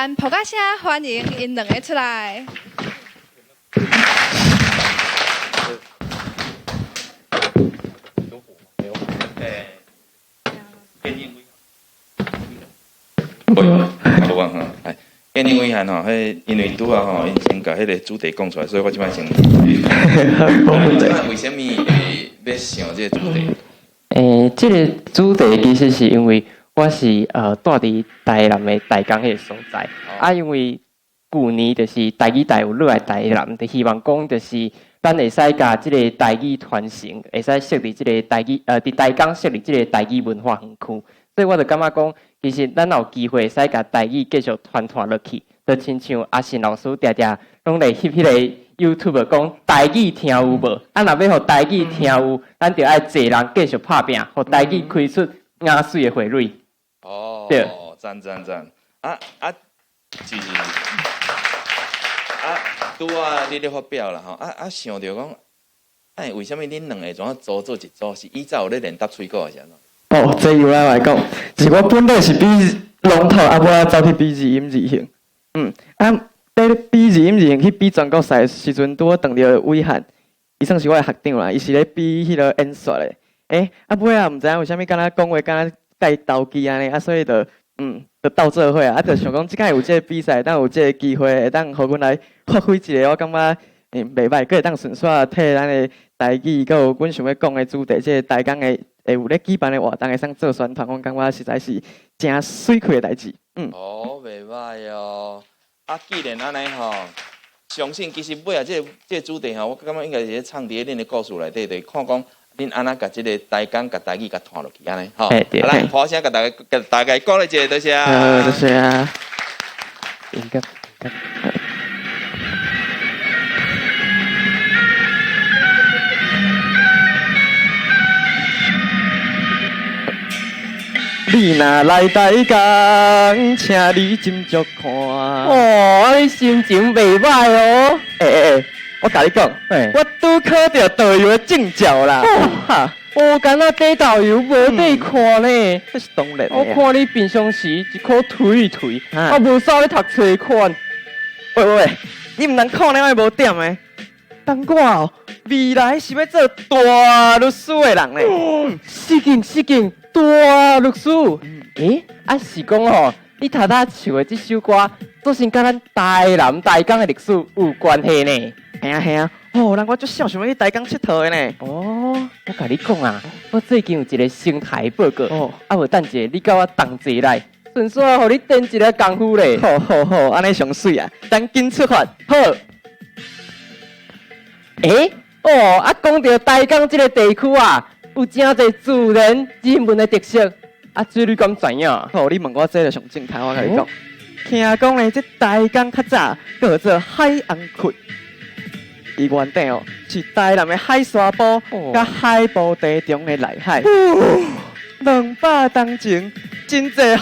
咱普家声欢迎因两个出来。无讲哈，哎，建宁遗憾吼，迄因为拄啊吼，因先甲迄个主题讲出来，所以我即摆先。为什么会要想这个主题？这个主题其实是因为我是住伫台南的台江迄个所在，因为去年就是台语台有落来台南，就希望讲就是咱会使甲即个台语传承，会使设立即个台语伫台江设立即个台语文化园区。所以我就感觉讲，其实咱有机会使甲台语继续传落去，就亲像阿信老师常常拢来翕迄个 YouTube 讲台语听有无？若要互台语听有，咱就爱济人继续拍拼，互台语开出雅水的花蕊。哦，对，赞！就是拄啊，你咧发表啦吼，想着讲，为什么恁两个怎啊组做一组？是以前有咧练搭吹鼓是安怎？哦，这由我来讲，是我本来是比龙头，我走去比字音字形。在比字音字形去比全国赛时阵，拄好碰到伟汉，伊算是我的学长啦，伊是咧比迄个演说的。尾啊，毋知影为虾米，敢若讲话敢若介投机安尼，所以就斗做伙啊，就想讲即摆有这个比赛，当有这个机会，会当互阮来发挥一个，我感觉袂歹，佫会当顺续替咱的台语，佫有阮想要讲的主题，即个台港的。会有咧举办的活动，会使做宣传，我感觉实在是真水气的代志。袂歹哦。既然安尼吼，相信其实尾啊，这个主题吼，我感觉应该是咧唱伫恁的故事内底，就看讲恁安怎甲即个台港、甲台语甲传落去安尼吼。来，好声甲大家讲一下，多谢。多谢啊。应该。你若来台港，请你斟酌看。哦，你心情袂歹哦。我甲你讲，我拄考到导游的证照啦。我敢若底导游无底看呢。这是当然。我看你平常时一颗推，我无少咧读册款。喂，你毋通看了我无点的。等我哦，未来是要做大律师的人呢。是劲。大律师，是讲吼，你头仔唱的这首歌，都是甲咱台南、台港的历史有关系呢。系啊，人我足想要去台港佚佗的呢。我甲你讲啊，我最近有一个生态报告，无等者你甲我同齐来，顺续互你点一个功夫咧。好，安尼上水啊，等紧出发。好。讲到台港这个地区啊。有真侪自然人文的特色，这你敢知影？你问我这个上正台，我甲你讲，听讲咧，这台港较早叫做海岸区，伊原底是台南的海沙堡，甲海埔地中的内海。200年前，真侪雨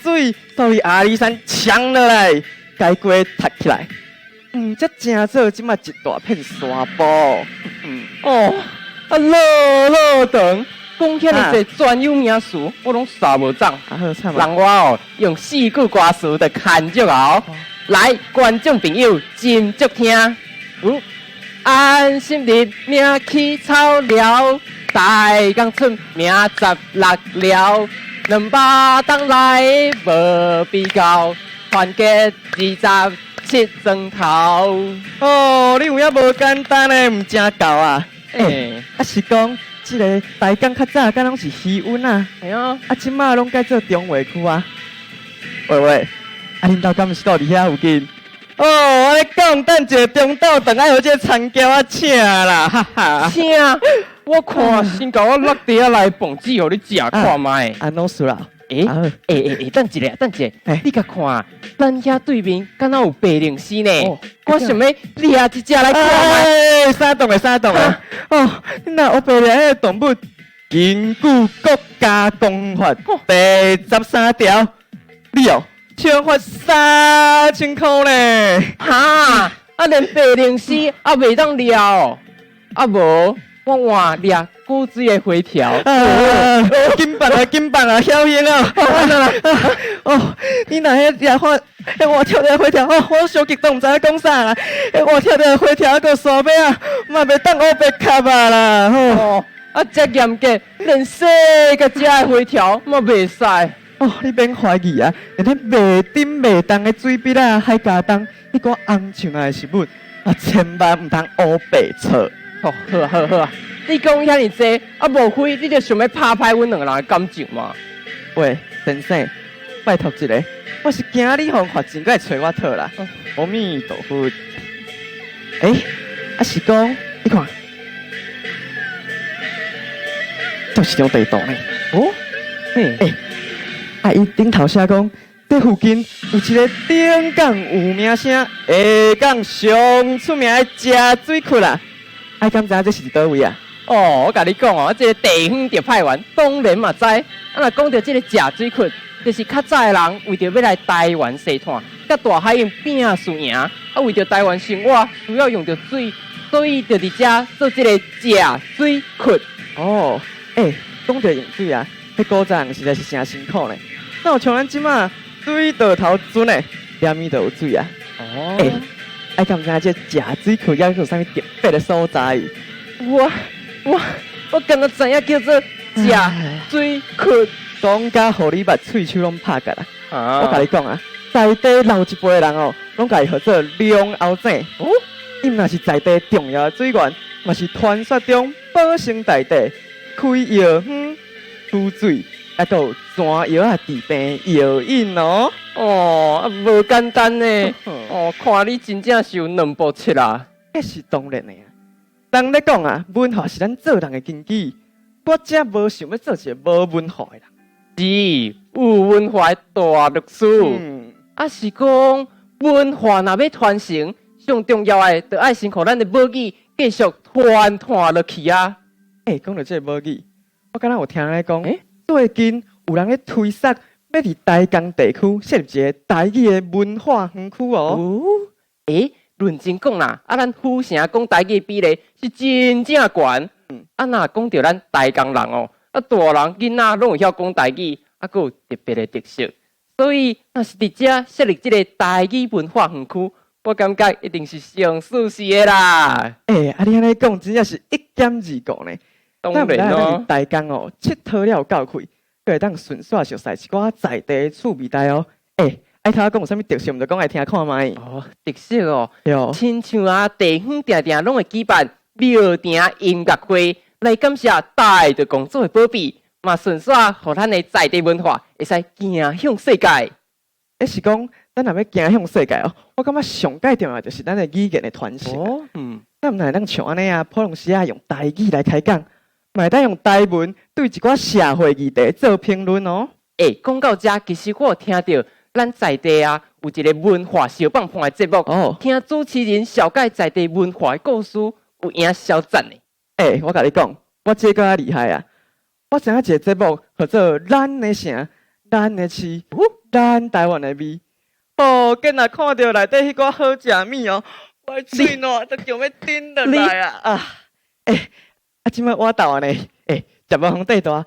水从阿里山冲落来，该过塌起来。这正做即马一大片沙堡。老长，讲起来这专有名词，我拢啥无长。人我用4句歌词就看足后，来，观众朋友斟酌听。安心日名起草了，台港村名16了，200当来无比较，团结27砖头。你有影无简单的，唔正够啊！是讲，即个台港较早敢拢是渔温啊，即马拢改做中华区啊。喂，恁兜敢是住伫遐附近？我咧讲，等一中昼顿爱有这田桥啊请啦，哈哈。请，我看先甲我落地下来蹦子，互你食看卖。安怎说啦？等一下，你甲看，咱遐对面敢若有白灵狮呢？我想要掠一只来看卖。啥动的？恁若有白灵迄个动物，根据国家公法第13条，你枪罚3000块呢。连白灵狮也袂当掠，无我换掠古水的花条。金棒啊，金棒啊，晓英啊！哦，你若迄掠花，迄我跳着花条，哦，我小激动，毋知影讲啥啦。迄我跳着花条，个沙尾啊，嘛袂当乌白卡啊啦，吼。哦，啊，遮严格，连洗个遮的花条嘛袂使。哦，你免怀疑啊，连迄袂顶袂动的水笔啊、海加冬，迄个红像啊的食物，啊，千万毋通乌白错。哦，好啊，好啊，好啊！你讲遐尼济，啊，无非你就想要拍歹阮两个人的感情嘛？喂，先生，拜托一个，我是惊你互罚钱，才会找我讨啦。阿弥陀佛。啊是讲，你看，就是张地图呢。哦，嘿，啊，伊顶头写讲，这附近有一个顶港有名声、下港上出名的食水窟啦。啊，敢知影这是倒位啊？哦，我甲你讲哦，这个地方特派员当然嘛知。啊，若讲到这个食水窟，就是较早的人为着要来台湾西探，甲大海用拼输赢，啊，为着台湾生活需要用到水，所以就伫遮做这个食水窟。哦，讲到用水啊，迄古早人实在是真辛苦呢。那有像咱即马水倒头准呢，连面都有水啊。哦，爱敢知影这食水窟要有啥物特别的所在？我敢若知影叫做食水窟。讲甲互你把喙手拢拍甲啦！啊我甲你讲啊，在地老一辈的人哦，拢甲伊号做龙后井。哦，伊若是在地重要的水源，嘛是传说中保生大地、开药方、出水，还有山药啊治病药引哦。哦，无简单呢。哦，看你真正是有两部册啦。那是当然的啊。人咧讲啊，文化是咱做人的根基。我真无想要做一个无文化的人。是有文化的大历史。啊是讲文化若要传承，上重要的，就爱先互咱的母语继续传落去啊。讲到这个母语，我敢若有听人咧讲，最近有人咧推测，要伫台江地区设立一个台语的文化园区哦。认真讲啦，啊，咱府城讲台语比例是真正悬。啊，若讲到咱台江人哦，啊，大人囡仔拢有晓讲台语，啊，佫有特别的特色。所以，若是伫遮设立这个台语文化园区，我感觉一定是上舒适的啦。啊，你安尼讲真正是一减二讲呢。当然咯，台江哦，佚佗了有够开，佫会当顺续熟悉一寡在地趣味带哦。爱听我讲有啥物特色，毋就讲来听看卖。哦，特色哦，哟，亲像啊，地方定定拢会举办庙埕音乐会，来感谢大的工作的宝贝，嘛顺续互咱的在地文化会使行向世界。是讲咱若要行向世界哦，我感觉上界重要就是咱的语言的传承。哦，咱毋能当像安尼啊，普通时啊用台语来开讲，嘛会当用台文对一寡社会议题做评论哦。讲到这，其实我有听到咱在地啊有一个文化小棒棒的节目，听主持人小解在地文化的故事，有影小赞的。我甲你讲，我这个厉害啊！我知影一个节目叫做《咱的城、咱的市、咱台湾的味》。哦，今仔看到内底迄个好食物哦，我嘴暖都叫要顶落来啊！即摆我到安尼，食无红地大。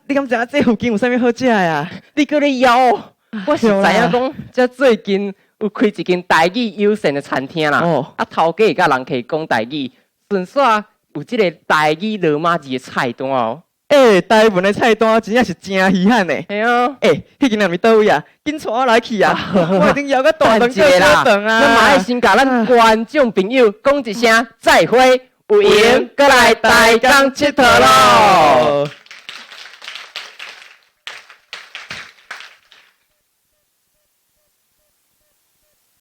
你敢知影这附近有啥物好食啊？你搁咧枵？我是知影讲，这最近有开一间台语友善的餐厅啦。啊，头家会甲人客讲台语，顺续有即个台语罗马字的菜单哦。台湾的菜单真正是真稀罕的。系啊。迄间人伫倒位啊？紧带我来去啊！我一定要个大顿叫小顿啊！咱嘛爱先甲咱观众朋友讲一声再会，有闲过来台江佚佗咯。